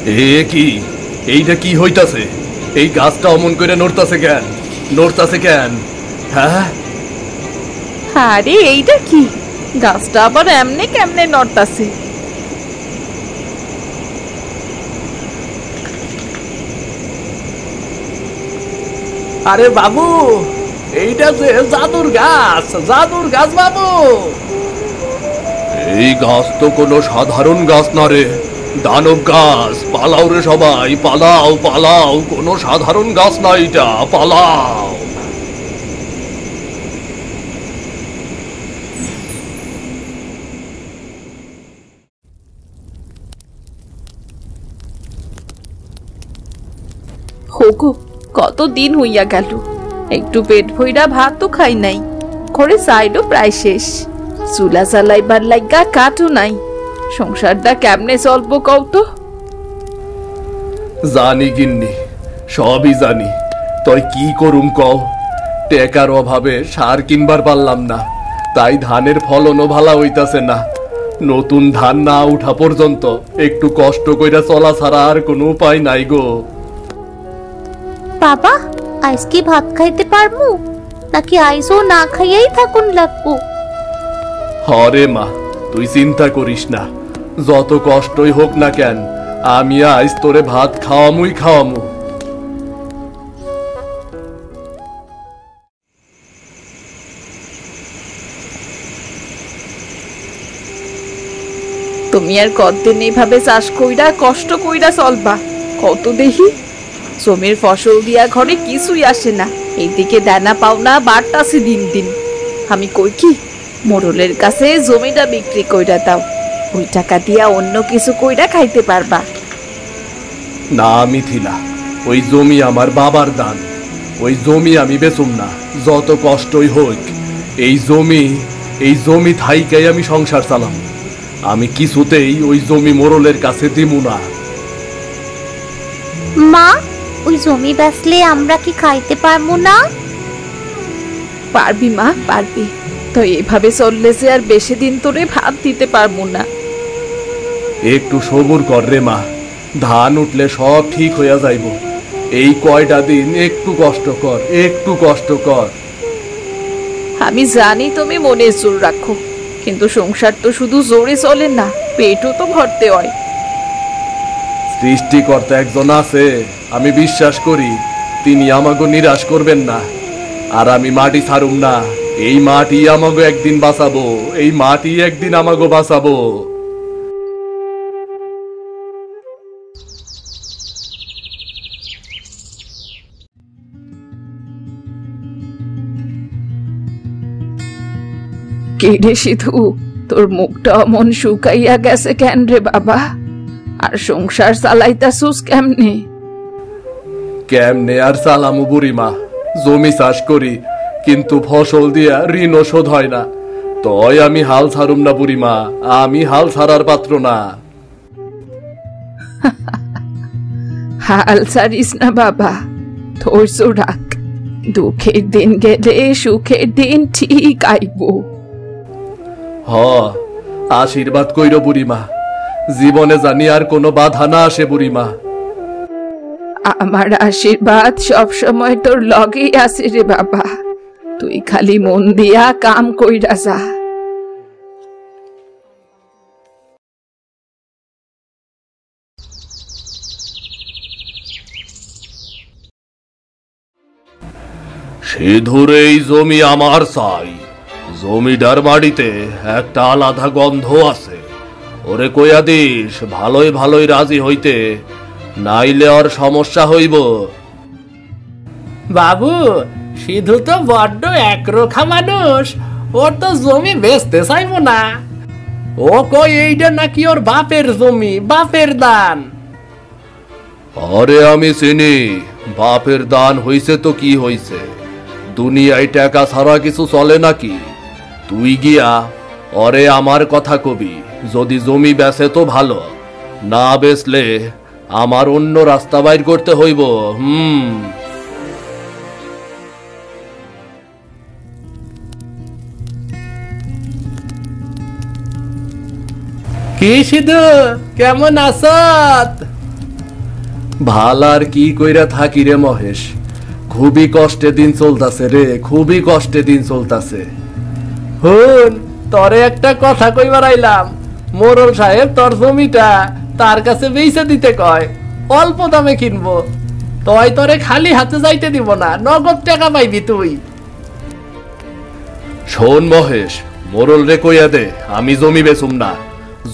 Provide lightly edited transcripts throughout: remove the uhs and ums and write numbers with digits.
এ কি, এইটা কি হইতাছে? এই গাছটা অমন করে নড়তাছে কেন? নড়তাছে কেন? হ্যাঁ, আরে এইটা কি? গাছটা আবার এমনে কেমনে নড়তাছে? আরে বাবু, এইটা যে জাদুর গাছ, জাদুর গাছ বাবু। এই গাছ তো কোনো সাধারণ গাছ না রে, দানব গাছ। পালাও রে সবাই, পালাও পালাও, কোনো সাধারণ গাছ না এটা, পালাও। হোগো, কতদিন হইয়া গেল, একটু পেট ভইরা ভাত তো খাই নাই। ঘরে সাইডও প্রায় শেষ, চুলা চালাইবার লাগা কাঠও নাই। সংসারটা কেমনে চলবো কও তো? জানি গিন্নি, সবই জানি। তই কি করুম কও? টেকার অভাবে সার কিনবার পারলাম না, তাই ধানের ফলনও ভালা হইতাছে না। নতুন ধান না উঠা পর্যন্ত একটু কষ্ট কইরা চলা ছাড়া আর কোনো উপায় নাই গো। বাবা, আইস কি ভাত খাইতে পারমু নাকি আইসও না খাইয়াই থাকুন লাগবো? হরে মা, তুই চিন্তা করিস না। যত কষ্টই হোক না কেন, আমি আইস তোরে ভাত খাওয়ামুই খাওয়ামু। তুমি আর কতদিন এইভাবে চাষ কইরা কষ্ট কইরা চলবা? কত দেখি জমির ফসল দিয়া ঘরে কিছুই আসে না, এইদিকে দানা পাওনা বাড়তাছে দিন দিন। আমি কই কি, মোড়লের কাছে জমিটা বিক্রি কইরা দাও, ওই টাকা দিয়া অন্য কিছু কইরা খাইতে পারবা। না মিথিলা, ওই জমি আমার বাবার দান। ওই জমি আমি বেচুম না, যত কষ্টই হোক। এই জমি থাইকাই আমি সংসার চালাম। আমি কিছুতেই ওই জমি মোড়লের কাছে দিমু না। মা, ওই জমি বেচলে আমরা কি খাইতে পারমু না? পারবি মা, পারবি। তো এইভাবে চললে যে আর বেশি দিন তোরে ভাত দিতে পারবো না। একটু সবুর কর রে মা, ধান উঠলে সব ঠিক হইয়া যাইব। এই কয়টা দিন একটু কষ্ট কর, একটু কষ্ট কর। আমি জানি তুমি মনে জোর রাখো, কিন্তু সংসার তো শুধু জোরে চলে না, পেটও তো ভরতে হয়। সৃষ্টিকর্তা একজন আছে, আমি বিশ্বাস করি তিনি আমাকে নিরাশ করবেন না। আর আমি মাটি ছাড়ুম না। এই মাটি আমাকে একদিন বাঁচাবো, এই মাটি একদিন আমাকে বাঁচাবো। কেড়ে সিধু, তোর মুখটা অমন শুকাইয়া গেছে কেন রে বাবা? আর সংসার চালাইতাছুস কেমনে? কেমনে আর চালামু বুড়িমা? জমি চাষ করি, কিন্তু ফসল দিয়া ঋণ শোধ হয় না। তয় আমি হাল ছাড়ুম না বুড়িমা, আমি হাল ছাড়ার পাত্র না। হাল ছাড়িস না বাবা, ধৈর্য রাখ। দুঃখের দিন গেলে সুখের দিন ঠিক আইব। হ, আশীর্বাদ কইর বুড়িমা, জীবনে জানি আর কোনো বাধা না আসে বুড়িমা। আমার আশীর্বাদ সব সময় তোর লগেই আছে রে বাবা, তুই খালি মন দিয়া কাম কইরা যা। সিধুর এই জমি আমার চাই। জমিটার বাড়িতে একটা আলাদা গন্ধ আছে। ওরে কইয়া দিস ভালোই ভালোই রাজি হইতে, নাইলে ওর সমস্যা হইব। বাবু, সিধু তো বড্ড একরোখা মানুষ, ওর তো জমি বেচতে চাইব না। ও কই এইটা নাকি ওর বাপের জমি, বাপের দান। আরে আমি চিনি, বাপের দান হইছে তো কি হইছে, দুনিয়ায় টাকা ছাড়া কিছু চলে নাকি? তুই গিয়া ওরে আমার কথা কবি, যদি জমি বেচে তো ভালো, না বেচলে আমার অন্য রাস্তা বাইর করতে হইব। কি সিধু, কেমন আছত? ভাল আর কি কইরা থাকি রে মহেশ, খুবই কষ্টে দিন চলতাছে রে, খুবই কষ্টে দিন চলতাছে। হুন, তরে একটা কথা কইবার আইলাম। মোরল সাহেব তোর জমিটা তার কাছে বেচে দিতে কয়, অল্প দামে কিনবো। তরে খালি হাতে যাইতে দিব না, নগদ টাকা পাইবি তুই। শোন মহেশ, মোরল রে কইয়া দে আমি জমি বেচুম না,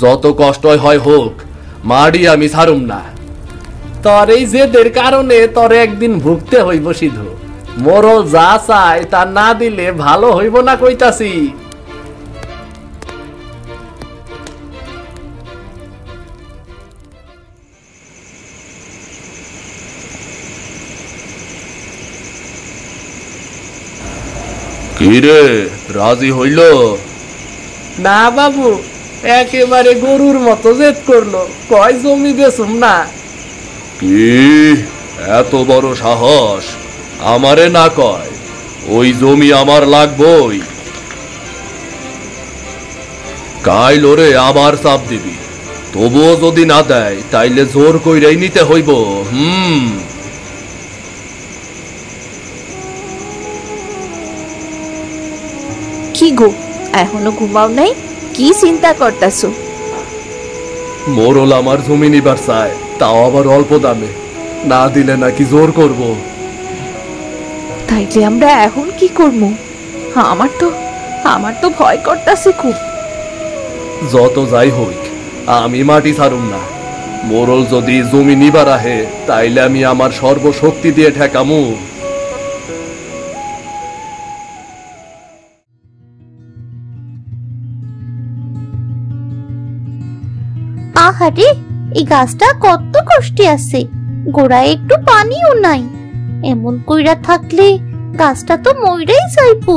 যত কষ্ট হয় হোক, মাড়ি আমি ছাড়ুম না। তোর এই জেদের কারণে তোরে একদিন ভুগতে হইব সিধু। মোরল যা চায় তা না দিলে ভালো হইব না কইতাছি। কি রে, রাজি হইল? না বাবু, একেবারে গরুর মতো জেদ করলো, কয় জমি বেচুম না। কি এত বড় সাহস, আমারে না কয় ওই জমি আমার লাগবই? কাইল ওরে আবার চাপ দিবি, তবুও যদি না দেয় তাইলে জোর কইরাই নিতে হইব। কি গো, এখনো ঘুমাও নাই? কি চিন্তা করতাছো? মোরল আমার জমি নিবার চায়, তাও আবার অল্প দামে, না দিলে নাকি জোর করব। তাইলে আমরা এখন কি করবো? আমার তো ভয় করতাছে খুব। যত যাই হইক, আমি মাটি ছাড়ুম না। মোরল যদি জমি নিবার আহে তাইলে আমি আমার সর্বশক্তি দিয়ে ঠেকামু। আহারে, এই গাছটা কত কষ্টে আছে, গোড়ায় একটু পানিও নাই। এমন কইরা থাকলে গাছটা তো মইরাই যাইবো।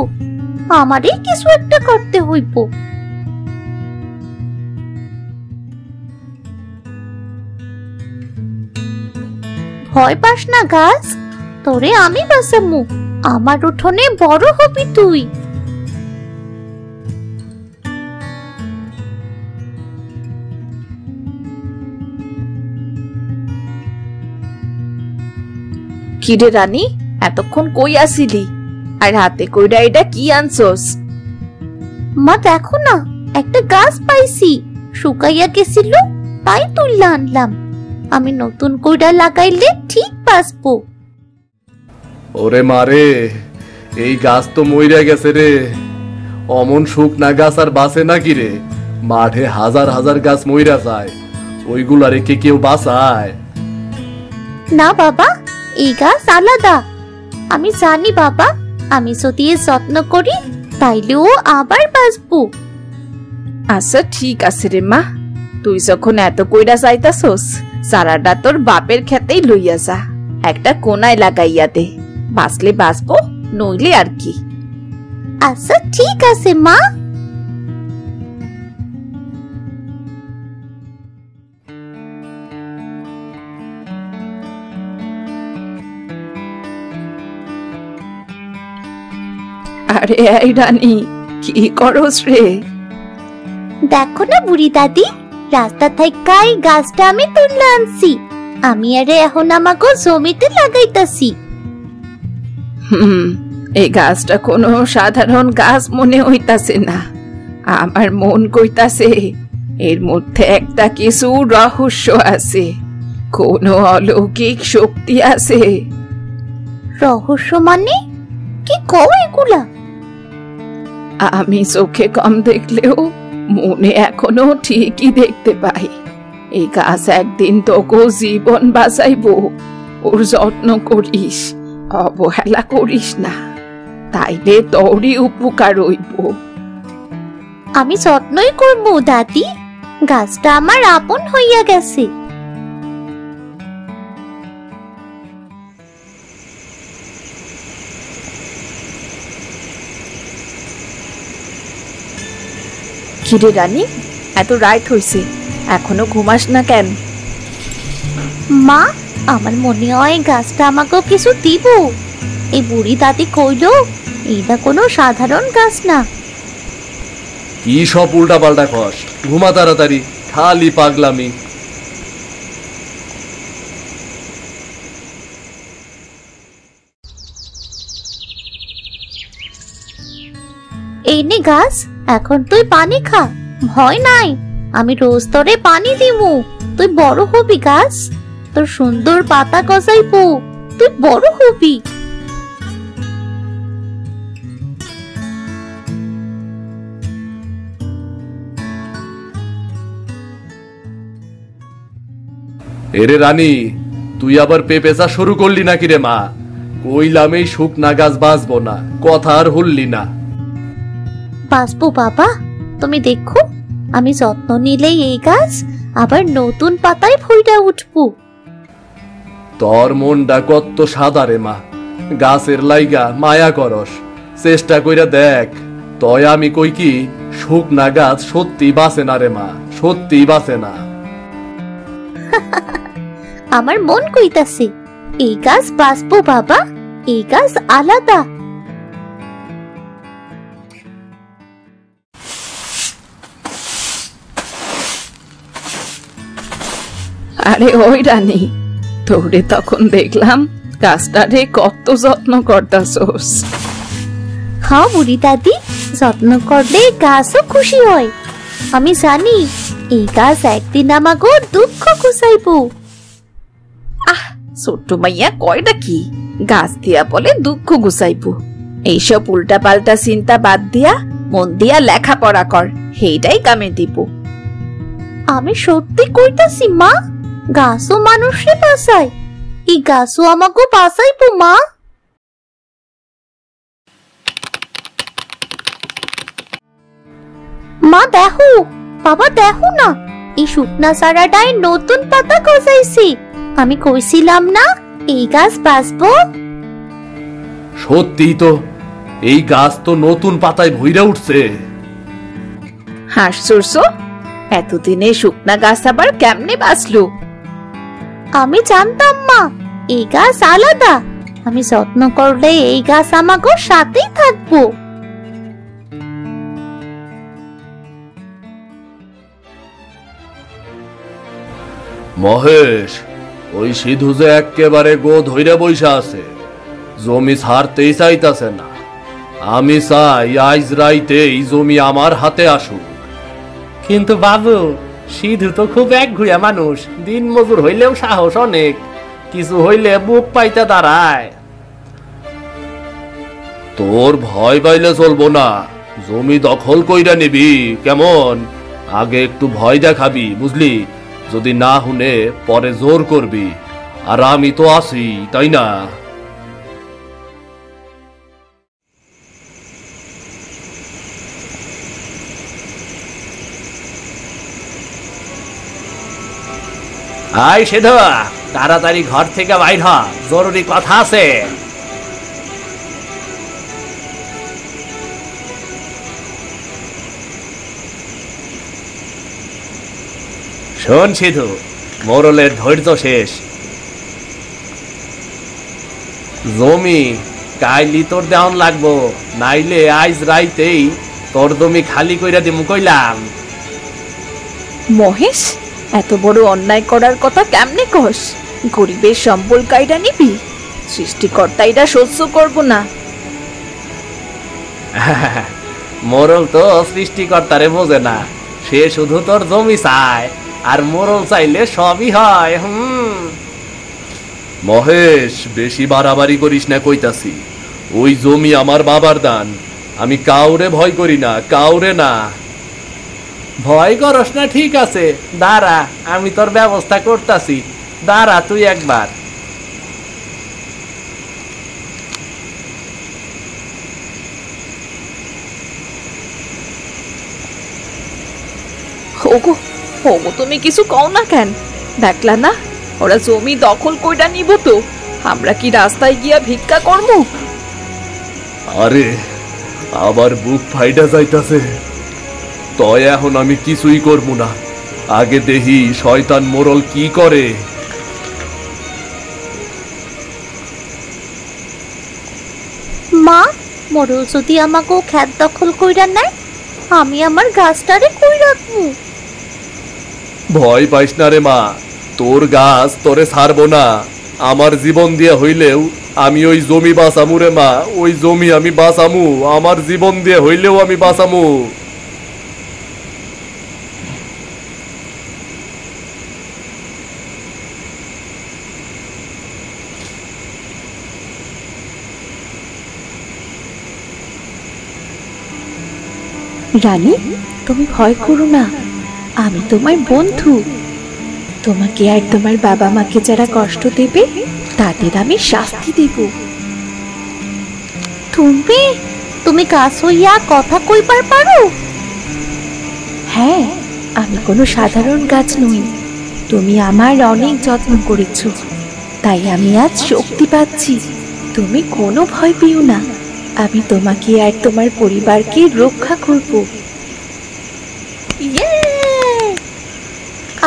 আমারই কিছু একটা করতে হইব। ভয় পাস না গাছ, তোরে আমি বাঁচামু। আমার উঠোনে বড় হবি তুই। কিরে রানী, এতক্ষণ কই আসিলি? আর হাতে কইরা এটা কি আনছস? মা দেখো না, একটা গাছ পাইছি, শুকাইয়া গেছিল, তাই তুললা আনলাম। আমি নতুন কইরা লাগাইলে ঠিক বাঁচবো। ওরে মারে, এই গাছ তো মইরা গেছে রে। অমন শুকনা গাছ আর বাঁচে নাকি রে? মাঠে হাজার হাজার গাছ মইরা যায়, ওইগুলা রেখে কেউ বাঁচায়? না বাবা, এই গাছ আলাদা। আমি জানি বাবা, আমি যদি এর যত্ন করি তাইলে ও আবার বাঁচবো। আচ্ছা ঠিক আছে রে মা, তুই যখন এত কইরা চাইতাছস, সারাটা তোর বাপের খেতেই লইয়া যা, একটা কোনায় লাগাইয়া দে। বাঁচলে বাঁচবো, নইলে আর কি। আচ্ছা ঠিক আছে মা। আরে এই রানী, কি করস রে? দেখো না বুড়ি দাদি, রাস্তা থেকে এই গাছটা আমি তুলে আনছি। আমি আরে এখন আমাকে জমিতে লাগাইতাছি। এই গাছটা কোনো সাধারণ গাছ মনে হইতাছে না। আমার মন কইতাছে এর মধ্যে একটা কিছু রহস্য আছে, কোনো অলৌকিক শক্তি আছে। রহস্য মানে কি কও এগুলা? আমি চোখে কম দেখলেও মনে এখনো ঠিকই দেখতে পাই। এই গাছ একদিন তোকে জীবন বাঁচাইবো, ওর যত্ন করিস, অবহেলা করিস না, তাইলে তোরই উপকার হইব। আমি যত্নই করবো দাদি, গাছটা আমার আপন হইয়া গেছে। কিরে রানী, এত রাত হইছে, এখনো ঘুমাস না কেন? মা, আমার মনে হয় গাছটা আমাকে কিছু দিব। এই বুড়ি দাদি কইল এইটা কোনো সাধারণ গাছ না। কি সব উল্টা পাল্টা কস, ঘুমা তাড়াতাড়ি, খালি পাগলামি। এই নে গাছ, এখন তুই পানি খা, ভয় নাই, আমি রোজ তোরে পানি দিমু, তুই বড় হবি গাছ, তোর সুন্দর পাতা গজাইবো, তুই বড় হবি। এরে রানী, তুই আবার পেঁপেচা শুরু করলি নাকি রে মা? কইলাম এই শুকনা গাছ বাঁচবো না, কথা আর হুললি না। বাঁচবো বাবা, তুমি দেখো, আমি যত্ন নিলেই এই গাছ আবার নতুন পাতায় ফুইটা উঠবো। তোর মনটা কত সাদা রে মা, গাছের লাইগা মায়া করস, চেষ্টা কইরা দেখ। তয় আমি কই কি, শুকনা গাছ সত্যি বাঁচে না রে মা, সত্যি বাঁচে না। আমার মন কইতাছে এই গাছ বাঁচবো বাবা, এই গাছ আলাদা। আরে ওই রানী, তোরে তখন দেখলাম গাছটারে কত যত্ন করতাছস। হ্যাঁ বুড়ি দাদি, যত্ন করলে গাছও খুশি হয়। আমি জানি এই গাছ একদিন আমাকে দুঃখ ঘুচাইবো। আহ, ছোট্ট মাইয়া কয়টা কি, গাছ দিয়া বলে দুঃখ গুছাইবো। এইসব উল্টা পাল্টা চিন্তা বাদ দিয়া মন দিয়া লেখাপড়া কর, সেইটাই কামে দিব। আমি সত্যি কইতাছি মা, গাছও মানুষে বাঁচায়, এই গাছও আমাকে বাঁচাইবো মা। মা দেখো, বাবা দেখো না, এই শুকনা চারাটায় নতুন পাতা গজাইছে। আমি কইছিলাম না এই গাছ বাঁচবো। সত্যি তো, এই গাছ তো নতুন পাতায় ভইরা উঠছে। হাসছুরছো, এতদিনে শুকনা গাছ আবার কেমনে বাঁচলো? আমি জানতাম মা, এই গাছ আলাদা, আমি যত্ন করলে এই গাছ আমাকে সাথেই থাকবো। মহেশ, ওই সিধু যে একেবারে গো ধইরা বইসা আছে, জমি ছাড়তেই চাইতাছে না। আমি চাই আজ রাইতে এই জমি আমার হাতে আসুক। কিন্তু বাবু, সিধু তো খুব একঘুয়া মানুষ, দিন মজুর হইলেও সাহস অনেক, কিছু হইলে বুক পাইতে দাঁড়ায়। তোর ভয় পাইলে চলবো না, জমি দখল কইরা নিবি কেমন? আগে একটু ভয় দেখাবি, বুঝলি? যদি না শুনে পরে জোর করবি, আর আমি তো আছি, তাই না? আয় সিধু, তাড়াতাড়ি ঘর থেকে বাইর হ, জরুরি কথা আছে। শোন সিধু, মোরলের ধৈর্য শেষ। জমি কাইলি তোর দেওয়ান লাগবো, নাইলে আজ রাইতেই তোর জমি খালি কইরা দিমু কইলাম। মহেশ, এত বড় অন্যায় করার কথা কেমনে কস? গরিবের সম্বল কাইরা নিবি? সৃষ্টিকর্তা এটা সহ্য করব না। মোরল তো সৃষ্টিকর্তারে বোঝে না, সে শুধু তোর জমি চায়, আর মোরল চাইলে সবই হয়। মহেশ, বেশি বাড়াবাড়ি করিস না কইতাছি। ওই জমি আমার বাবার দান, আমি কাউরে ভয় করি না, কাউরে না। ভয় করস না ঠিক আছে, দাঁড়া, আমি তোর ব্যবস্থা করতাছি, দাঁড়া তুই একবার। ওগো, ওগো, তুমি কিছু কও না কেন? দেখলা না, ওরা জমি দখল কইরা নিব তো, আমরা কি রাস্তায় গিয়া ভিক্ষা করব? আরে, আবার বুক ফাইডা যাইতাছে। তয় এখন আমি কিছুই করব না, আগে দেহি শয়তান মোরল কি করে। মা, মোরল যদি আমাকে খেত দখল কইরা নেয়, আমি আমার গাছটারে কই রাখবো? ভয় পাইস না রে মা, তোর গাছ তোরে ছাড়বো না। আমার জীবন দিয়ে হইলেও আমি ওই জমি বাঁচামু রে মা, ওই জমি আমি বাঁচামু, আমার জীবন দিয়ে হইলেও আমি বাঁচামু। রানী, তুমি ভয় করো না, আমি তোমার বন্ধু। তোমাকে আর তোমার বাবা মাকে যারা কষ্ট দেবে তাদের আমি শাস্তি দেব। তুমি তুমি গাছ হইয়া কথা কইবার পারো? হ্যাঁ, আমি কোনো সাধারণ গাছ নই। তুমি আমার অনেক যত্ন করেছো, তাই আমি আজ শক্তি পাচ্ছি। তুমি কোনো ভয় পেও না, আমি তোমাকে আর তোমার পরিবারকে রক্ষা করব। ইয়ে!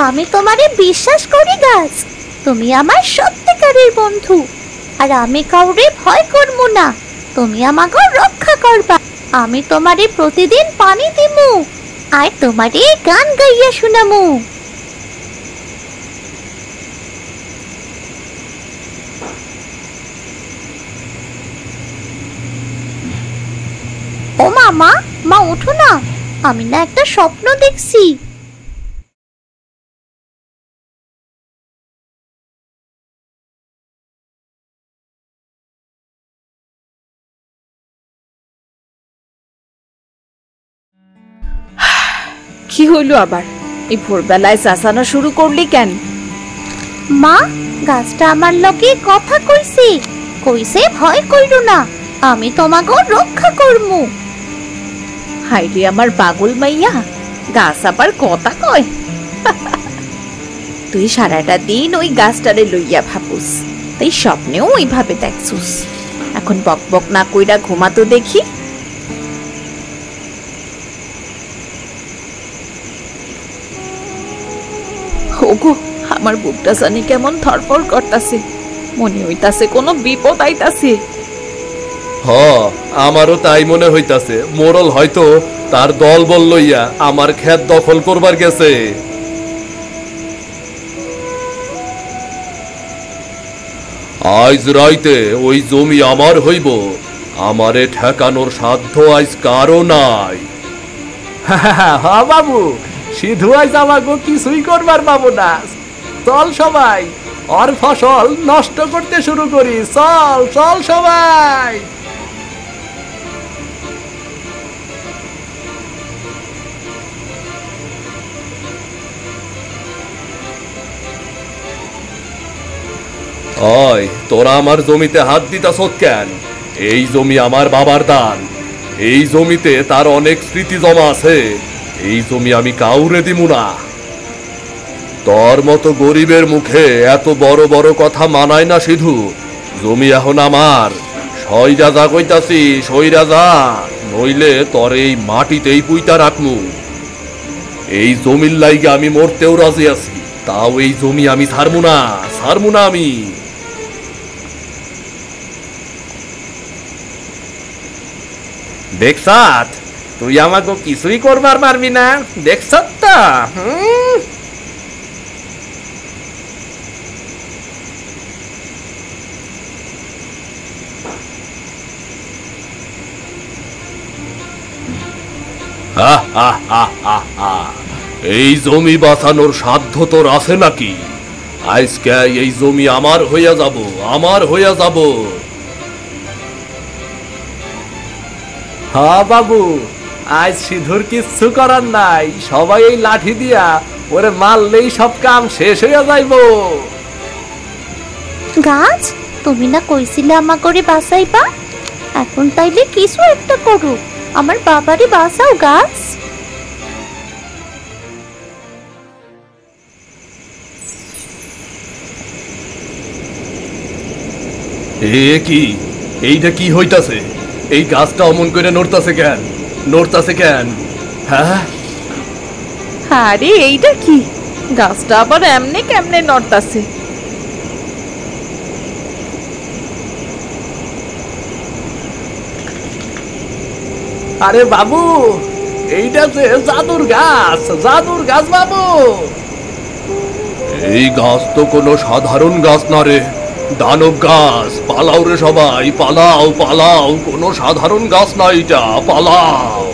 আমি তোমারে বিশ্বাস করি গাছ, তুমি আমার সত্যিকারের বন্ধু, আর আমি কাউরে ভয় করব না। তুমি আমাকে রক্ষা করবা। আমি তোমারে প্রতিদিন পানি দিমু আর তোমারে গান গাইয়া শুনামু। ও মামা, মা ওঠো না, আমি না একটা স্বপ্ন দেখছি। কি হইলো আবার? এই ভোরবেলায় চাচানো শুরু করলি কেন? মা, গাছটা আমার লগে কথা কইছে, কইছে ভয় কইরো না, আমি তোমাকে রক্ষা করমু। হাইরে আমার পাগল মাইয়া, গাছ আবার কথা কয়? তুই সারাটা দিন ওই গাছটারে লইয়া ভাবুস, তাই স্বপ্নেও ওইভাবে দেখছুস। এখন বক বক না কইরা ঘুমাতো দেখি। ওগো, আমার বুকটা জানি কেমন ধরফর করতাছে, মনে হইতাছে কোনো বিপদ আইতাছে। হ, আমারও তাই মনে হইতাছে। মোড়ল হয়তো তার দল বল লইয়া আমার ক্ষেত দখল করবার গেছে। আজ রাইতে ওই জমি আমার হইব, আমারে ঠেকানোর সাধ্য আজ কারো নাই। হ বাবু, সিধু আজ আমাকে কিছুই করবার পাবো না। চল সবাই, ওর ফসল নষ্ট করতে শুরু করি। চল চল সবাই। ওই, তোরা আমার জমিতে হাত দিতাছ কেন? এই জমি আমার বাবার দান। এই জমিতে তার অনেক স্মৃতি জমা আছে। এই জমি আমি কাউরে দিমু না। তোর মতো গরিবের মুখে এত বড় বড় কথা মানায় না সিধু। জমি এখন আমার। সইরা যা কইতাছি, সইরা যা, নইলে তোর এই মাটিতেই পুইতা রাখমু। এই জমির লাইগে আমি মরতেও রাজি আছি, তাও এই জমি আমি ছাড়মু না, ছাড়মু না আমি। দেখছাত, তুই আমাকে কিছুই করবার পারবি না। দেখছত তো? এই জমি বাঁচানোর সাধ্য তোর আছে নাকি? আজকে এই জমি আমার হইয়া যাব, আমার হইয়া যাব। হ্যাঁ বাবু, আজ সিধুর কিচ্ছু করার নাই। সবাই এই লাঠি দিয়া ওরে মারলেই সব কাম শেষ হইয়া যাইব। গাছ, তুমি না কইছিলে আমা করে বাঁচাইবা? এখন তাইলে কিছু একটা করো, আমার বাবারে বাঁচাও গাছ। এ কি? এইটা কি হইতাছে? এই গাছটা অমন করে নড়তাছে কেন? নড়তাছে কেন? হ্যাঁ, আরে এইটা কি? গাছটা আবার এমনে কেমনে নড়তাছে? আরে বাবু, এইটা যে জাদুর গাছ, জাদুর গাছ বাবু। এই গাছ তো কোনো সাধারণ গাছ না রে। দানব গাছ, পালাও রে সবাই, পালাও পালাও, কোনো সাধারণ গাছ না এটা, পালাও।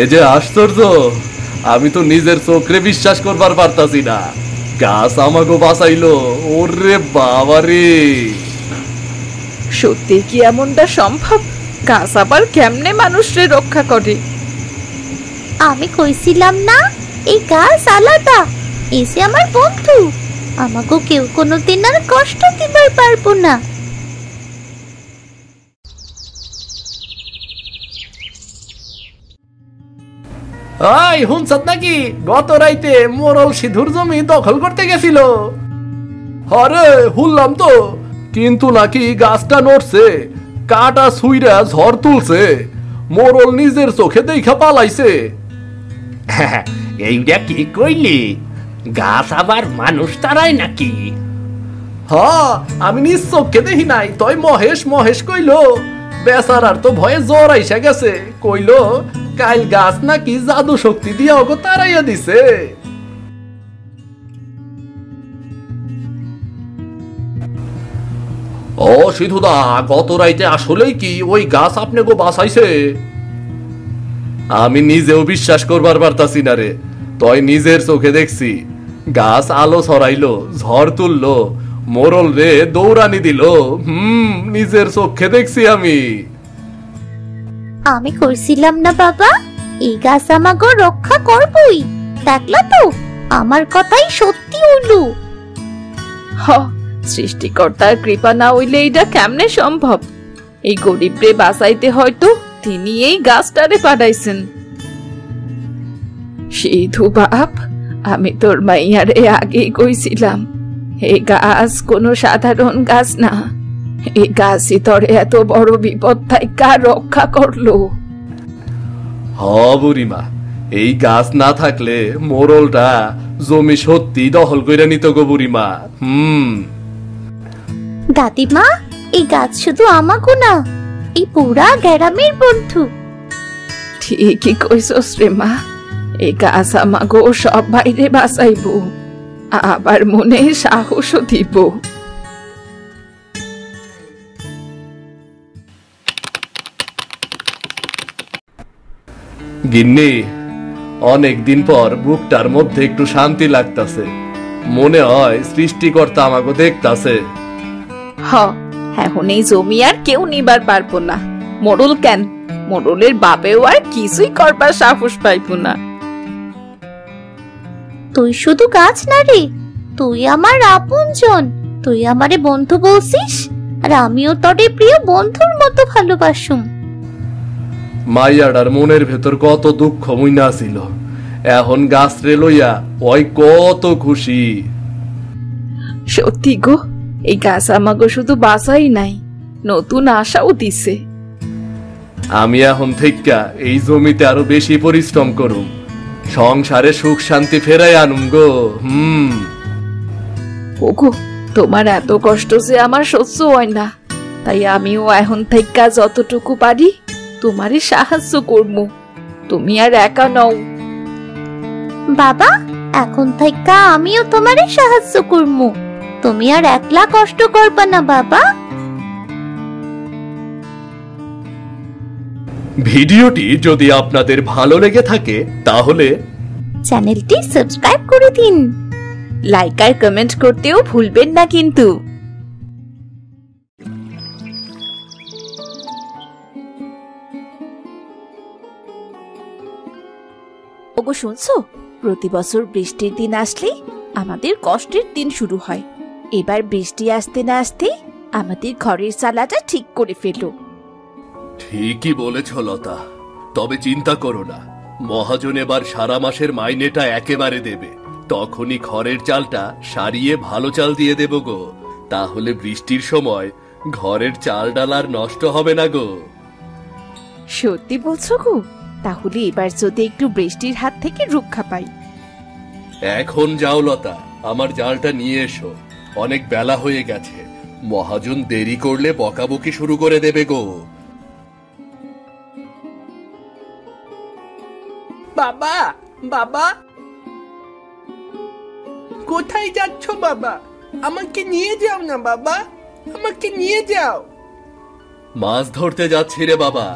এ যে আশ্চর্য, আমি তো নিজের চোখে বিশ্বাস করবার পারতাছি না। গাছ আমাকে বাঁচাইলো, ওরে বাবা রে। সত্যি কি এমনটা সম্ভব? গাছ আবার কেমনে মানুষরে রক্ষা করে? আমি কইছিলাম না এই গাছ আলাদা, এসে আমার বন্ধু, আমাকে কেউ কোনোদিন আর কষ্ট দিবার পারবো না। ওই হুনছত নাকি গত রাইতে মোরল সিধুর জমি দখল করতে গেছিল? আরে হুললাম তো, কিন্তু নাকি গাছটা নড়ছে, কাটা ছুইরা ঝড় তুলছে, মোরল নিজের চোখে দেখা পালাইছে। এইটা কি কইলি? গাছ আবার মানুষ তারাই নাকি? হ্যাঁ, আমি নিজ চোখে দেখি নাই, তই মহেশ মহেশ কইলো। বেচারার তো ভয়ে জ্বর আইসা গেছে, কইলো কাল গাছ নাকি জাদু শক্তি দিয়া ওকে তারাইয়া দিছে। ও সিধুদা, গত রাইতে আসলেই কি ওই গাছ আপনাকে বাঁচাইছে? আমি নিজেও বিশ্বাস করবার পারতাছি না রে। তই নিজের চোখে দেখছি, গাছ আলো ছড়াইলো, ঝড় তুললো, মোরল রে দৌড়ানি দিল। নিজের চোখে দেখছি আমি। আমি কইছিলাম না বাবা, এই গাছ আমাকে রক্ষা করবই। দেখলা তো, আমার কথাই সত্যি হইলো। হ, সৃষ্টিকর্তার কৃপা না হইলে এটা কেমনে সম্ভব? এই গরিবরে বাঁচাইতে হয়তো তিনি এই গাছটারে পাঠাইছেন। সিধু বাপ, আমি তোর মাইয়ারে আগেই কইছিলাম, এই গাছ কোনো সাধারণ গাছ না। এই গাছই তোরে এত বড় বিপদ থাইকা রক্ষা করলো। হ বুড়িমা, এই গাছ না থাকলে মোরলটা জমি সত্যি দখল কইরা নিত গো বুড়িমা। দাদিমা, এই গাছ শুধু আমাকে না, এই পুরা গ্রামের বন্ধু। ঠিকই কইছস রে মা, এই গাছ আমাগো সব বাইরে বাঁচাইব, আবার মনে সাহসও দিব। গিন্নি, অনেকদিন পর বুকটার মধ্যে একটু শান্তি লাগতাছে। মনে হয় সৃষ্টিকর্তা আমাকে দেখতাছে। হ, এখন এই জমি আর কেউ নিবার পারবো না। মোড়ল কেন, মোড়লের বাপেও আর কিছুই করবার সাহস পাইব না। তুই শুধু গাছ না রে, তুই আমার আপনজন। তুই আমারে বন্ধু বলছিস, আর আমিও তোরে প্রিয় বন্ধুর মতো ভালোবাসুম। মাইয়াডার মনের ভেতর কত দুঃখ মুইনা ছিল, এখন গাছ রে লইয়া ওই কত খুশি। সত্যি গো, এই গাছ আমাগো শুধু বাঁচাই নাই, নতুন আশাও দিছে। আমি এখন থেইকা এই জমিতে আরো বেশি পরিশ্রম করুম, সংসারে সুখ শান্তি ফেরাই আনুম গো। ওগো, তোমার এত কষ্ট যে আমার সহ্য হয় না, তাই আমিও এখন থেকে যতটুকু পারি তোমারই সাহায্য করবো। তুমি আর একা নও। বাবা, এখন থেকে আমিও তোমারে সাহায্য করবো। তুমি আর একলা কষ্ট করবা না বাবা। ভিডিওটি যদি আপনাদের ভালো লেগে থাকে তাহলে চ্যানেলটি সাবস্ক্রাইব করে দিন, লাইক আর কমেন্ট করতেও ভুলবেন না কিন্তু। ওগো শুনছো, প্রতি বছর বৃষ্টির দিন আসলেই আমাদের কষ্টের দিন শুরু হয়। এবার বৃষ্টি আসতে না আসতে আমাদের ঘরের চালাটা ঠিক করে ফেলো। ঠিকই বলেছ লতা, তবে চিন্তা করো না, মহাজন এবার সারা মাসের মাইনেটা একেবারে দেবে। তখনই ঘরের চালটা সারিয়ে ভালো চাল দিয়ে দেব গো। তাহলে বৃষ্টির সময় ঘরের চাল ডাল আর নষ্ট হবে না গো। সত্যি বলছো গো? তাহলে এবার যদি একটু বৃষ্টির হাত থেকে রক্ষা পাই। এখন যাও লতা, আমার জালটা নিয়ে এসো, অনেক বেলা হয়ে গেছে। মহাজন দেরি করলে বকাবকি শুরু করে দেবে গো। বাবা, বাবা, কোথায় যাচ্ছ বাবা? আমাকে নিয়ে যাও না বাবা, আমাকে নিয়ে যাও। মাছ ধরতে যাচ্ছি রে বাবা।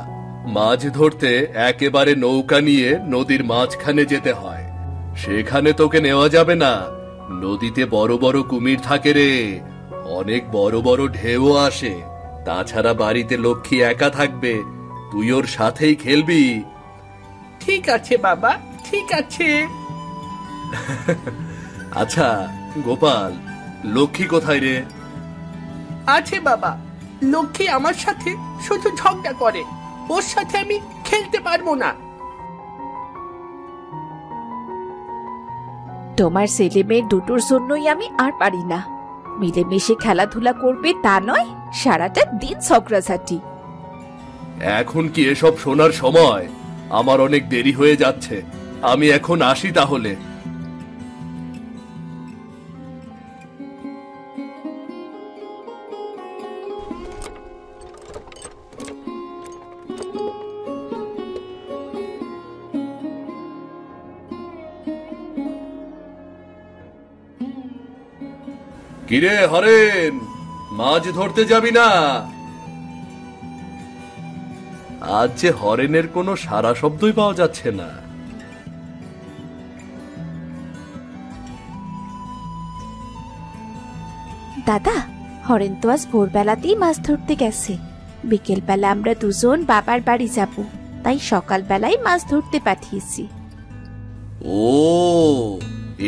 মাছ ধরতে একেবারে নৌকা নিয়ে নদীর মাঝখানে যেতে হয়। সেখানে তোকে নেওয়া যাবে না। নদীতে বড় বড় কুমির থাকে রে, অনেক বড় বড় ঢেউ আসে। তাছাড়া বাড়িতে লক্ষ্মী একা থাকবে, তুই ওর সাথেই খেলবি। ঠিক আছে বাবা, ঠিক আছে। আচ্ছা গোপাল, লক্ষ্মী কোথায় রে? আছে বাবা, লক্ষ্মী আমার সাথে শুধু ঝগড়া করে, ওর সাথে আমি খেলতে পারবো না। তোমার ছেলে মেয়ে দুটোর জন্যই আমি আর পারি না। মিলেমিশে খেলাধুলা করবে তা নয়, সারাটা দিন ঝগড়াঝাটি। এখন কি এসব শোনার সময়? আমার অনেক দেরি হয়ে যাচ্ছে, আমি এখন আসি তাহলে। কিরে হরেন, মাছ ধরতে যাবি না? আজ যে হরেনের কোনো সারা শব্দই পাওয়া যাচ্ছে না। দাদা, হরেন তো আজ ভোরবেলাতেই মাছ ধরতে গেছে। বিকেল বেলা আমরা দুজন বাবার বাড়ি যাব, তাই সকালবেলায় মাছ ধরতে পাঠিয়েছি। ও,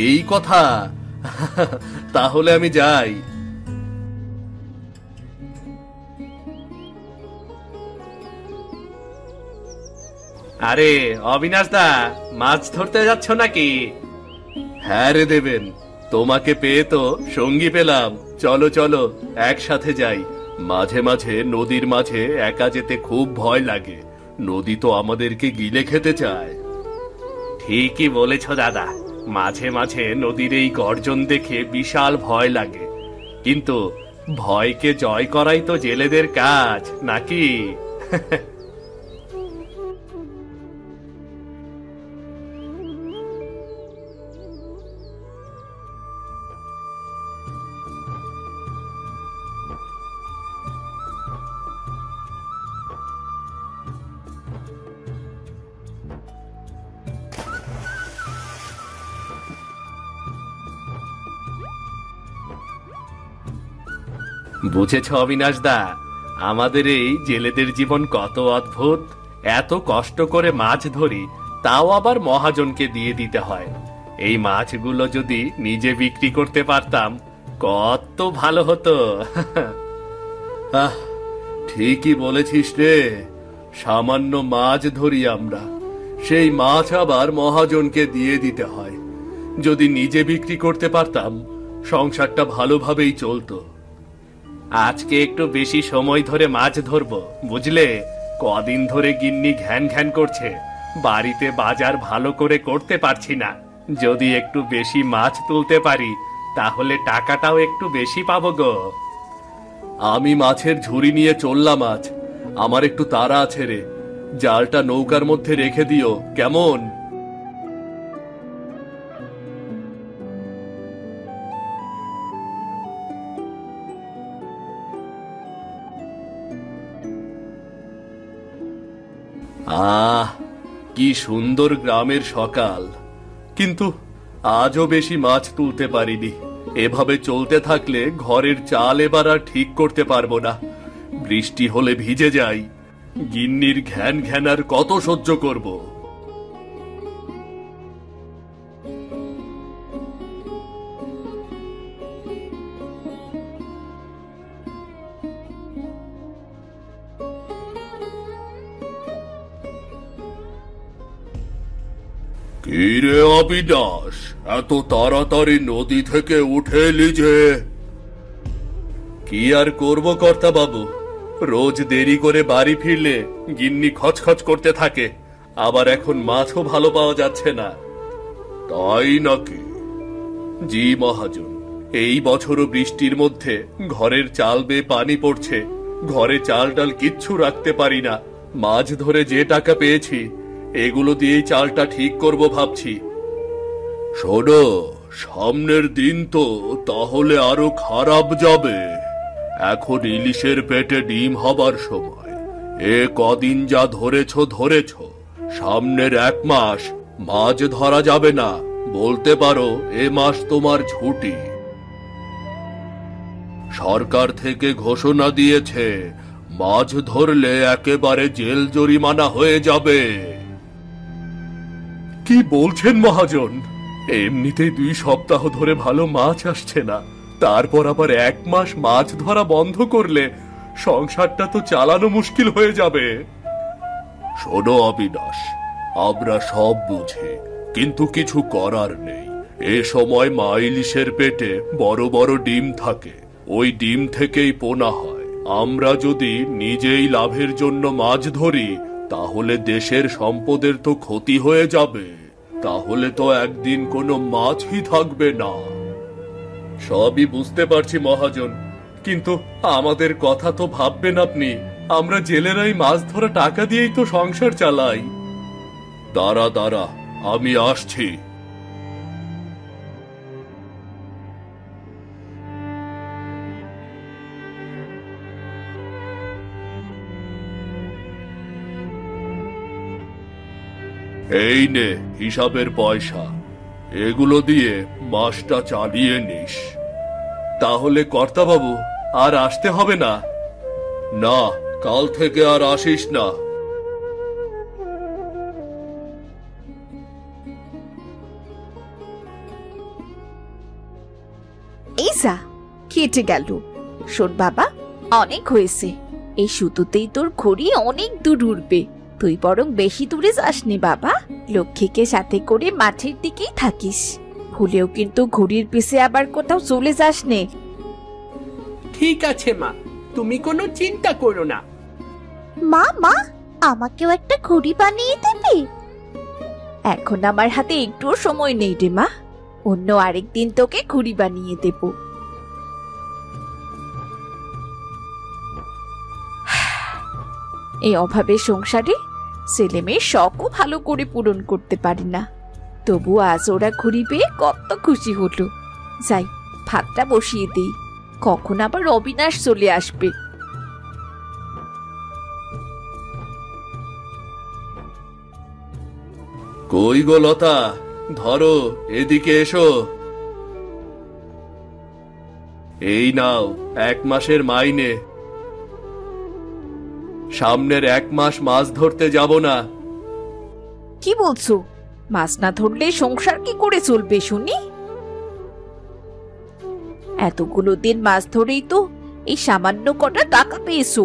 এই কথা। তাহলে আমি যাই। আরে অবিনাশ দা, মাছ ধরতে যাচ্ছ নাকি? হ্যাঁ রে দেবেন, তোমাকে পেয়ে তো সঙ্গী পেলাম। চলো চলো, একসাথে যাই। মাঝে মাঝে নদীর মাঝে একা যেতে খুব ভয় লাগে। নদী তো আমাদেরকে গিলে খেতে চায়। ঠিকই বলেছ দাদা, মাঝে মাঝে নদীর এই গর্জন দেখে বিশাল ভয় লাগে। কিন্তু ভয়কে জয় করাই তো জেলেদের কাজ, নাকি? বুঝেছ অবিনাশ দা, আমাদের এই জেলেদের জীবন কত অদ্ভুত। এত কষ্ট করে মাছ ধরি, তাও আবার মহাজনকে দিয়ে দিতে হয়। এই মাছগুলো যদি নিজে বিক্রি করতে পারতাম, কত ভালো হতো। আহ, ঠিকই বলেছিস রে। সামান্য মাছ ধরি আমরা, সেই মাছ আবার মহাজনকে দিয়ে দিতে হয়। যদি নিজে বিক্রি করতে পারতাম, সংসারটা ভালোভাবেই চলতো। আজকে একটু বেশি সময় ধরে মাছ ধরবো, বুঝলে? কদিন ধরে গিন্নি ঘ্যান ঘ্যান করছে, বাড়িতে বাজার ভালো করে করতে পারছি না। যদি একটু বেশি মাছ তুলতে পারি, তাহলে টাকাটাও একটু বেশি পাবো গো। আমি মাছের ঝুড়ি নিয়ে চললাম আজ। আমার একটু তাড়া আছে রে, জালটা নৌকার মধ্যে রেখে দিও, কেমন? আহ, কি সুন্দর গ্রামের সকাল। কিন্তু আজও বেশি মাছ তুলতে পারিনি। এভাবে চলতে থাকলে ঘরের চাল এবার আর ঠিক করতে পারবো না। বৃষ্টি হলে ভিজে যাই। গিন্নির ঘ্যান ঘ্যান আর কত সহ্য করব? কি রে অবিনাশ, এত তাড়াতাড়ি নদী থেকে উঠে এলি যে? কি আর করব কর্তা বাবু, রোজ দেরি করে বাড়ি ফিরলে গিন্নি খচখচ করতে থাকে। আবার এখন মাছও ভালো পাওয়া যাচ্ছে না। তাই নাকি? জি মহাজন, এই বছরও বৃষ্টির মধ্যে ঘরের চাল বেয়ে পানি পড়ছে। ঘরে চাল ডাল কিচ্ছু রাখতে পারি না। মাছ ধরে যে টাকা পেয়েছি, এগুলো দিয়েই চালটা ঠিক করব ভাবছি। শোনো, সামনের দিন তো তাহলে আরো খারাপ যাবে। এখন ইলিশের পেটে ডিম হবার সময়। এ কদিন যা ধরেছ, সামনের 1 মাস মাছ ধরা যাবে না। বলতে পারো এ মাস তোমার ছুটি। সরকার থেকে ঘোষণা দিয়েছে, মাছ ধরলে একেবারে জেল জরিমানা হয়ে যাবে। কি বলছেন মহাজন? এমনিতেই 2 সপ্তাহ ধরে ভালো মাছ আসছে না, তারপর আবার 1 মাস মাছ ধরা বন্ধ করলে সংসারটা তো চালানো মুশকিল হয়ে যাবে। শোনো অবিনাশ, আমরা সব বুঝি, কিন্তু কিছু করার নেই। এ সময় মা ইলিশের পেটে বড় বড় ডিম থাকে, ওই ডিম থেকেই পোনা হয়। আমরা যদি নিজেই লাভের জন্য মাছ ধরি, তাহলে দেশের সম্পদের তো ক্ষতি হয়ে যাবে। তাহলে তো একদিন কোনো মাছই থাকবে না। সবই বুঝতে পারছি মহাজন, কিন্তু আমাদের কথা তো ভাববেন আপনি। আমরা জেলেরাই মাছ ধরা টাকা দিয়েই তো সংসার চালাই। দাঁড়া, আমি আসছি। এই নে হিসাবের পয়সা, এগুলো দিয়ে মাসটা চালিয়ে নিস। তাহলে কর্তাবাবু, আর আসতে হবে না? না, কাল থেকে আর আসিস না। এই যা, কেটে গেল। শোন বাবা, অনেক হয়েছে। এই সুতোতেই তোর ঘড়ি অনেক দূর উড়বে। তুই বরং বেশি দূরে যাসনি বাবা, লক্ষ্মীকে সাথে করে মাঠের দিকেই থাকিস। ভুলেও কিন্তু ঘড়ির পিছে আবার কোথাও চলে যাস নে। ঠিক আছে মা, তুমি কোনো চিন্তা করো না। মা আমাকেও একটা ঘড়ি বানিয়ে দেবে? এখন আমার হাতে একটুও সময় নেই রে মা, অন্য আরেকদিন তোকে ঘড়ি বানিয়ে দেব। এই অভাবের সংসারে ছেলে মেয়ের শখও ভালো করে পূরণ করতে পারি না, তবু আজ ওরা ঘুরি পেয়ে কত খুশি হলো। যাই, ভাতটা বসিয়ে দিই, কখন আবার অবিনাশ চলে আসবে। কই গো লতা, ধরো, এদিকে এসো। এই নাও 1 মাসের মাইনে। সামনের 1 মাস মাছ ধরতে যাব না। কি বলছো? মাছ না ধরলে সংসার কি করে চলবে শুনি? এতগুলো দিন মাছ ধরেই তো এই সামান্য কটা টাকা পেয়েছো।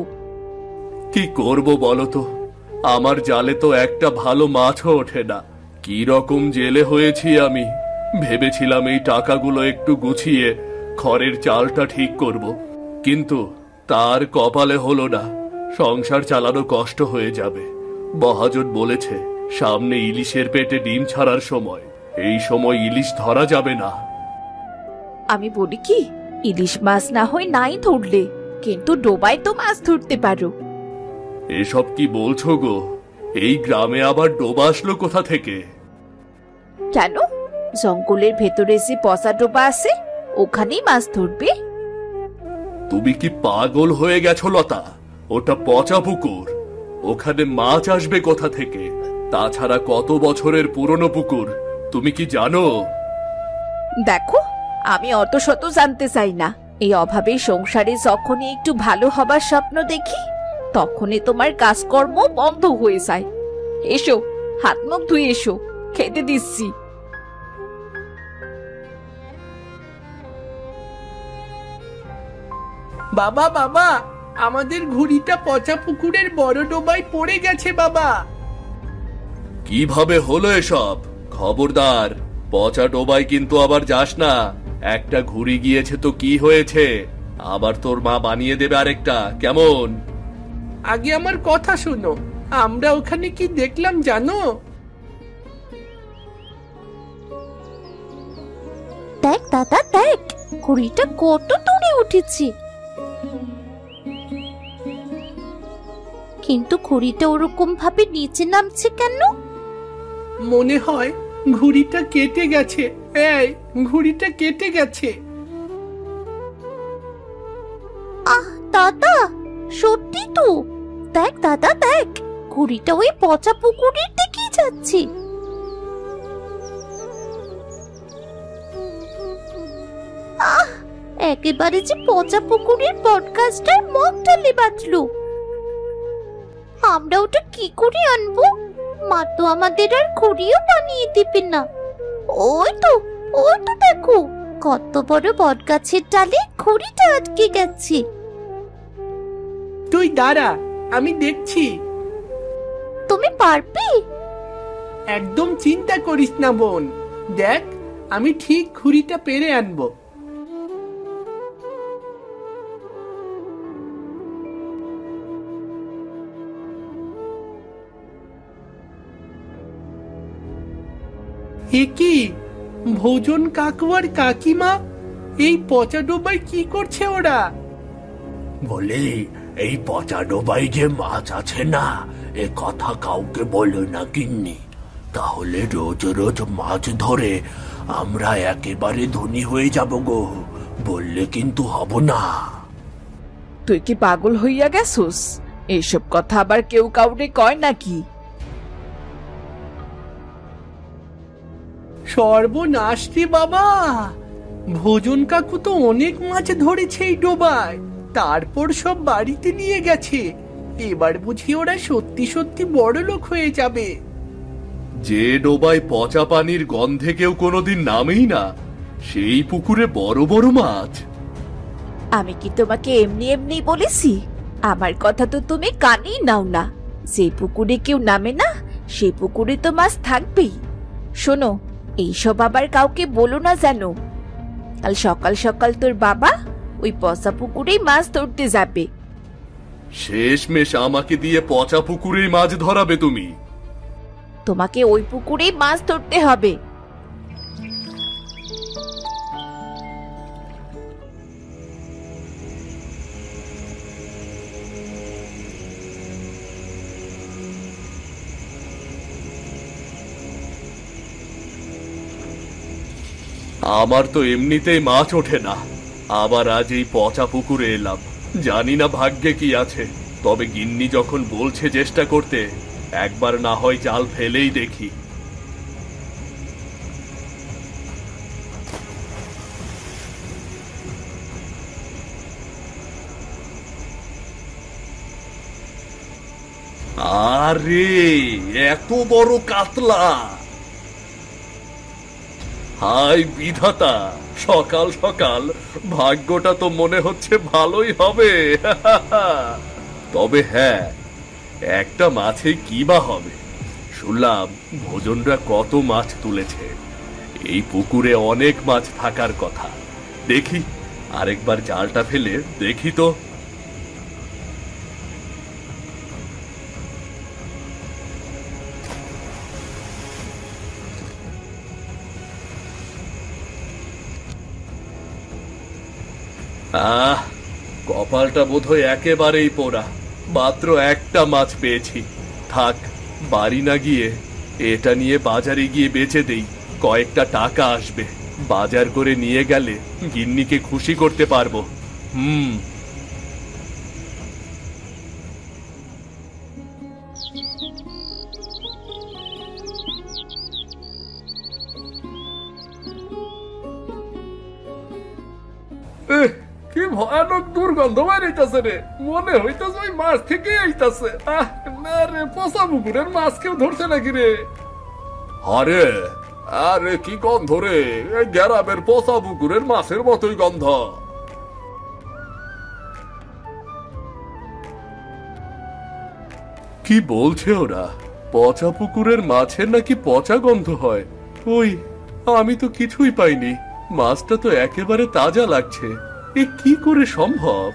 কি করব বলো তো, আমার জালে তো একটা ভালো মাছও ওঠে না। কি রকম জেলে হয়েছি আমি। ভেবেছিলাম এই টাকাগুলো একটু গুছিয়ে খড়ের চালটা ঠিক করব, কিন্তু তার কপালে হলো না। সংসার চালানো কষ্ট হয়ে যাবে। মহাজন বলেছে, সামনে ইলিশের পেটে ডিম ছাড়ার সময়, এই সময় ইলিশ ধরা যাবে না। আমি বলি কি, ইলিশ মাছ না হয় নাই ধরলে, কিন্তু ডোবায় তো মাছ ধরতে পারো। এসব কি বলছো গো? এই গ্রামে আবার ডোবা আসলো কোথা থেকে? কেন, জঙ্গলের ভেতরে যে পচা ডোবা আছে, ওখানেই মাছ ধরবে। তুমি কি পাগল হয়ে গেছো লতা? ওটা পচা পুকুর, ওখানে মাছ আসবে কোথা থেকে? তাছাড়া কত বছরের পুরনো পুকুর, তুমি কি জানো? দেখো, আমি অত শত জানতে চাই না। এই অভাবে সংসারে যখনই একটু ভালো হবার স্বপ্ন দেখি, তখনই তোমার কাজকর্ম বন্ধ হয়ে যায়। এসো, হাত মুখ ধুয়ে এসো, খেতে দিচ্ছি। বাবা, আমাদের ঘুড়িটা পচা পুকুরের বড় ডোবায় পড়ে গেছে বাবা। কিভাবে হলো এসব? খবরদার, পচা ডোবায় কিন্তু আবার যাস না। একটা ঘুড়ি গিয়েছে তো কি হয়েছে, আবার তোর মা বানিয়ে দেবে আরেকটা, কেমন? আগে আমার কথা শোনো, আমরা ওখানে কি দেখলাম জানো? দেখ দাদা, দেখ ঘড়িটা কত দূরে উঠেছে। কিন্তু ঘড়িটা ওরকম ভাবে নিচে নামছে কেন? মনে হয় ঘুড়িটা কেটে গেছে। এই ঘুড়িটা কেটে গেছে। আহ দাদা, সত্যি তো। দেখ দাদা দেখ, ঘুড়িটা ওই পচা পুকুরের দিকেই যাচ্ছে। আহ, একেবারে যে পচা পুকুরের বটগাছটার মুখ ঢালে বাঁচলো। আমরা ওটা কি করে আনবো? মা তো আমাদের আর ঘুড়িও বানিয়ে দিবে না। ওই তো দেখো, কত বড় বটগাছের ডালে ঘুড়িটা আটকে গেছে। তুই দাঁড়া, আমি দেখছি। তুমি পারবে? একদম চিন্তা করিস না বোন, দেখ আমি ঠিক ঘুড়িটা পেরে আনবো। এ কি, ভোজন কাকু আর কাকিমা এই পচা ডোবায় কি করছে ওরা? বলি, এই পচা ডোবায় যে মাছ আছে না, এ কথা কাউকে বলো না গিন্নি। তাহলে রোজ রোজ মাছ ধরে আমরা একেবারে ধনী হয়ে যাব গো। বললে কিন্তু হব না। তুই কি পাগল হইয়া গেছস? এইসব কথা আবার কেউ কাউরে কয় নাকি? সর্বনাশ রে বাবা, ভোজন কাকু তো অনেক মাছ ধরেছে এই ডোবায়, তারপর সব বাড়িতে নিয়ে গেছে। এবার বুঝি ওরা সত্যি সত্যি বড় লোক হয়ে যাবে। যে ডোবায় পচা পানির গন্ধে কেউ কোনোদিন নামেই না, সেই পুকুরে বড় বড় মাছ। আমি কি তোমাকে এমনি এমনি বলেছি? আমার কথা তো তুমি কানেই নাও না। যে পুকুরে কেউ নামে না, সেই পুকুরে তো মাছ থাকবেই। শোনো, এইসব আবার কাউকে বলো না জানো। কাল সকাল সকাল তোর বাবা ওই পচা পুকুরেই মাছ ধরতে যাবে। শেষমেশ আমাকে দিয়ে পচা পুকুরেই মাছ ধরাবে তুমি? তোমাকে ওই পুকুরেই মাছ ধরতে হবে। আমার তো এমনিতেই মাছ ওঠে না, আবার আজ এই পচা পুকুরে এলাম। জানি না ভাগ্যে কি আছে, তবে গিন্নি যখন বলছে চেষ্টা করতে, একবার না হয় জাল ফেলেই দেখি। আরে এত বড় কাতলা! হাই বিধাতা, সকাল সকাল ভাগ্যটা তো মনে হচ্ছে ভালোই হবে। তবে হ্যাঁ, একটা মাছে কি বা হবে? শুনলাম ভোজনরা কত মাছ তুলেছে। এই পুকুরে অনেক মাছ থাকার কথা। দেখি, আরেকবার জালটা ফেলে দেখি তো। আহ, কপালটা বোধহয় একেবারেই পোড়া। মাত্র একটা মাছ পেয়েছি। থাক, বাড়ি না গিয়ে এটা নিয়ে বাজারে গিয়ে বেচে দেই, কয়েকটা টাকা আসবে। বাজার করে নিয়ে গেলে গিন্নিকে খুশি করতে পারবো। কি ভয়ানক দুর্গন্ধ বেরিতেছে রে, মনে হইতেছে ওই মাছ থেকে আইতাছে। না রে, পচা পুকুরের মাছ কেউ ধরছে নাকি রে? আরে আরে কি গন্ধ রে! এই গ্রামের পচা পুকুরের মাছের মতোই গন্ধ। কি বলছে ওরা? পচা পুকুরের মাছের নাকি পচা গন্ধ হয়? ওই, আমি তো কিছুই পাইনি। মাছটা তো একেবারে তাজা লাগছে। এ কি করে সম্ভব?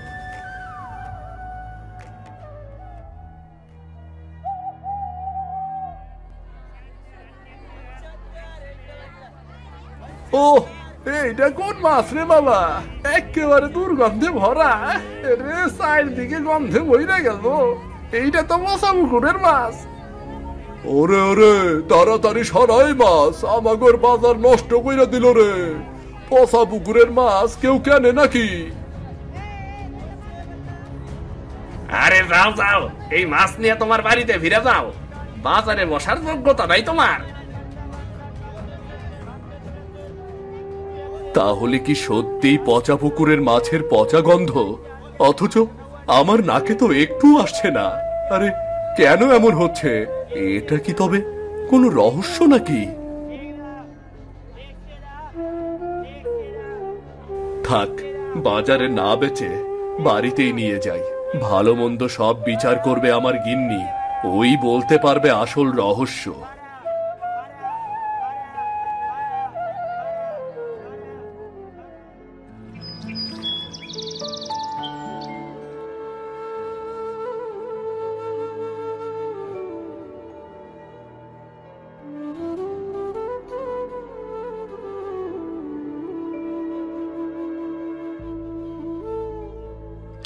ও, এইটা কোন মাছ রে বাবা? একেবারে দুর্গন্ধে ভরা রে, চারিদিকে গন্ধে বইরা গেল। এইটা তো পচা পুকুরের মাছ। ওরে ওরে, তাড়াতাড়ি সরাই মাছ, আমাগর বাজার নষ্ট কইরা দিল রে। পচা পুকুরের মাছ কেউ কেনে নাকি? আরে যাও যাও, এই মাছ নিয়ে তোমার বাড়িতে ফিরে যাও। বাজারে বসার যোগ্যতা নাই তোমার। তাহলে কি সত্যিই পচা পুকুরের মাছের পচা গন্ধ? অথচ আমার নাকে তো একটু আসছে না। আরে কেন এমন হচ্ছে? এটা কি তবে কোনো রহস্য নাকি? থাক, বাজারে না বেচে বাড়িতেই নিয়ে যাই। ভালো মন্দ সব বিচার করবে আমার গিন্নি, ওই বলতে পারবে আসল রহস্য।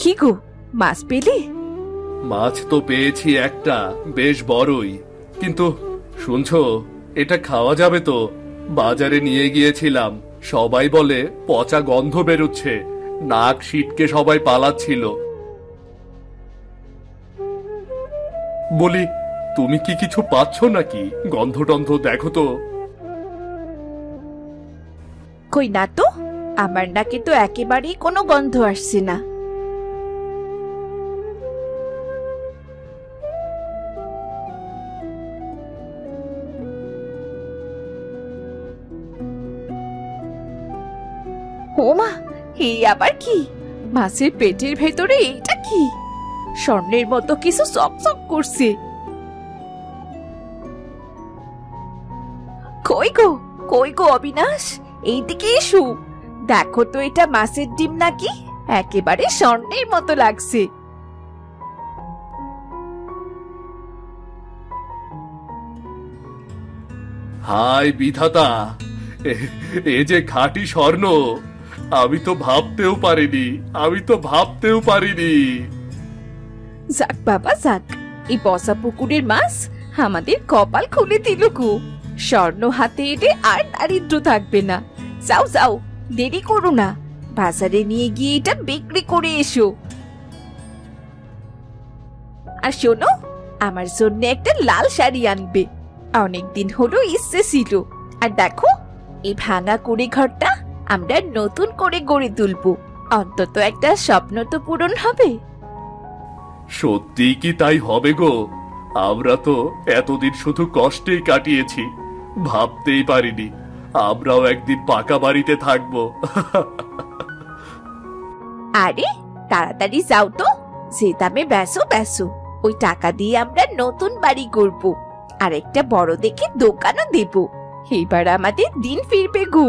কি গো, মাছ পেলে? মাছ তো পেয়েছি একটা, বেশ বড়ই। কিন্তু শুনছো, এটা খাওয়া যাবে তো? বাজারে নিয়ে গিয়েছিলাম, সবাই বলে পচা গন্ধ বেরোচ্ছে, নাক সিটকে সবাই পালাচ্ছিল। বলি, তুমি কি কিছু পাচ্ছ নাকি? গন্ধ টন্ধ দেখো তো। কই না তো, আমার নাকে তো একেবারেই কোনো গন্ধ আসছে না। ওমা, এই আবার কি? মাছের পেটের ভেতরে এইটা কি? স্বর্ণের মতো কিছু চকচক করছে। কই গো, কই গো অবিনাশ, এইদিকে এসো। দেখো তো, এটা মাছের ডিম নাকি? একেবারে স্বর্ণের মতো লাগছে। হায় বিধাতা, এ যে খাঁটি স্বর্ণ! আমি তো ভাবতেও পারিনি। যাক বাবা যাক, এই বসা পুকুরের মাছ আমাদের কপাল খুলে দিল গো। স্বর্ণ হাতে এলে আর দারিদ্র থাকবে না। যাও যাও, দেরি করো না, বাজারে নিয়ে গিয়ে এটা বিক্রি করে এসো। আর শোনো, আমার জন্য একটা লাল শাড়ি আনবে, অনেকদিন হলো ইচ্ছে ছিল। আর দেখো, এই ভাঙা কুড়ে ঘরটা আমরা নতুন করে গড়ে তুলবো, অন্তত একটা স্বপ্ন তো পূরণ হবে। সত্যি কি তাই হবে গো? আমরা তো এতদিন শুধু কষ্টেই কাটিয়েছি, ভাবতেই পারিনি আমরাও একদিন পাকা বাড়িতে থাকবো। আরে তাড়াতাড়ি যাও তো, যে দামে বেসো বেসো, ওই টাকা দিয়ে আমরা নতুন বাড়ি করব, আর একটা বড় দেখে দোকানও দেব। এবার আমাদের দিন ফিরবে গো।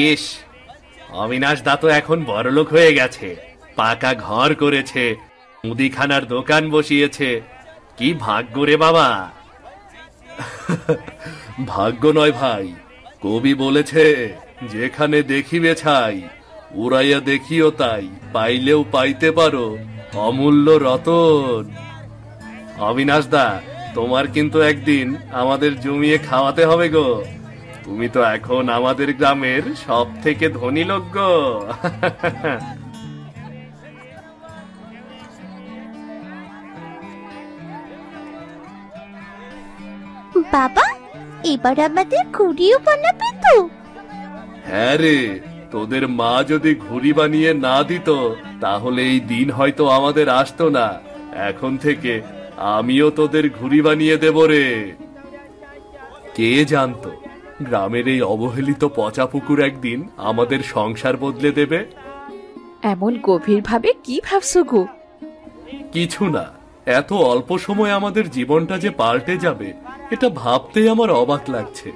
ইস, অবিনাশ দা তো এখন বড়লোক হয়ে গেছে, পাকা ঘর করেছে, মুদিখানার দোকান বসিয়েছে। কি ভাগ্য রে বাবা! ভাগ্য নয় ভাই, কবি বলেছে, যেখানে দেখিবে ছাই, উড়াইয়া দেখিও তাই, পাইলেও পাইতে পারো অমূল্য রতন। অবিনাশ দা, তোমার কিন্তু একদিন আমাদের জমিয়ে খাওয়াতে হবে গো। তুমি তো এখন আমাদের গ্রামের সব থেকে ধনী লোক গো। বাবা, এবার আমাদের ঘুড়িও বানাবে তো? হ্যাঁ রে, তোদের মা যদি ঘুড়ি বানিয়ে না দিত, তাহলে এই দিন হয়তো আমাদের আসতো না। এখন থেকে আমিও তোদের ঘুড়ি বানিয়ে দেব রে। কে জানতো, গ্রামের এই অবহেলিত পচা পুকুর একদিন আমাদের সংসার বদলে দেবে। এমন গভীর ভাবে কি ভাবছো গো? কিছু না, এত অল্প সময় আমাদের জীবনটা যে পাল্টে যাবে, এটা ভাবতেই আমার অবাক লাগছে।